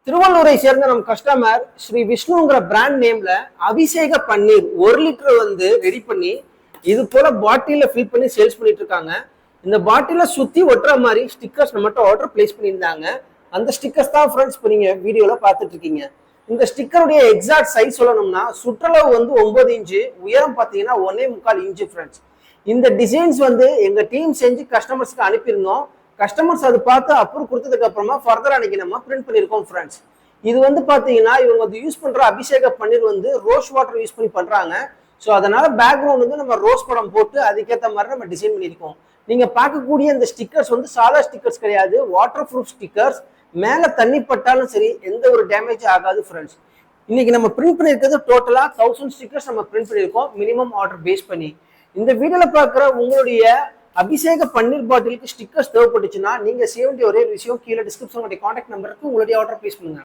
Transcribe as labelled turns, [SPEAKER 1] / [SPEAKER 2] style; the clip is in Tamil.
[SPEAKER 1] திருவள்ளூரை சேர்ந்த நம்ம கஸ்டமர் ஸ்ரீ விஷ்ணுங்கிற பிராண்ட் நேம்ல அபிஷேக பன்னீர் 1 லிட்டர் ரெடி பண்ணி இது போல பாட்டில ஃபில் பண்ணி சேல்ஸ் பண்ணிட்டு இருக்காங்க. இந்த பாட்டில சுத்தி ஒட்டுற மாதிரி ஸ்டிக்கர்ஸ் நம்மகிட்ட ஆர்டர் பிளேஸ் பண்ணியிருந்தாங்க. அந்த ஸ்டிக்கர்ஸ் தான் ஃப்ரெண்ட்ஸ் இப்போ நீங்க வீடியோல பார்த்துட்டு இருக்கீங்க. இந்த ஸ்டிக்கருடைய எக்ஸாக்ட் சைஸ் சொல்லணும்னா சுற்றளவு 9 இன்ச்சு, உயரம் பார்த்தீங்கன்னா 1.25 இன்ச்சு ஃப்ரெண்ட்ஸ். இந்த டிசைன்ஸ் எங்க டீம் செஞ்சு கஸ்டமர்ஸ்க்கு அனுப்பியிருந்தோம். கஸ்டமர்ஸ் அது பார்த்து அப்ரூவ் கொடுத்ததுக்கு அப்புறமா ஃபர்தர் அன்னைக்கு நம்ம பிரிண்ட் பண்ணியிருக்கோம் ஃப்ரெண்ட்ஸ். இது பாத்தீங்கன்னா இவங்க யூஸ் பண்ற அபிஷேக பன்னீர் ரோஸ் வாட்டர் யூஸ் பண்ணி பண்றாங்க. ஸோ அதனால பேக்ரவுண்ட் நம்ம ரோஸ் படம் போட்டு அதுக்கேற்ற மாதிரி நம்ம டிசைன் பண்ணியிருக்கோம். நீங்க பார்க்கக்கூடிய இந்த ஸ்டிக்கர்ஸ் சாதா ஸ்டிக்கர்ஸ் கிடையாது, வாட்டர் ப்ரூஃப் ஸ்டிக்கர்ஸ். மேல தண்ணி பட்டாலும் சரி எந்த ஒரு டேமேஜ் ஆகாது ஃப்ரெண்ட்ஸ். இன்னைக்கு நம்ம பிரிண்ட் பண்ணியிருக்கிறது டோட்டலா 1000 ஸ்டிக்கர்ஸ் நம்ம பிரிண்ட் பண்ணியிருக்கோம், மினிமம் ஆர்டர் பேஸ் பண்ணி. இந்த வீடியோல பார்க்குற உங்களுடைய அபிஷேக பன்னீர் பாட்டிலுக்கு ஸ்டிக்கர்ஸ் தேவைப்பட்டுச்சுன்னா நீங்க செய்ய வேண்டிய ஒரே விஷயம், கீழே டிஸ்கிரிப்ஷன் கான்டாக்ட் நம்பருக்கு உங்களுடைய ஆர்டர் பிளேஸ் பண்ணுங்க.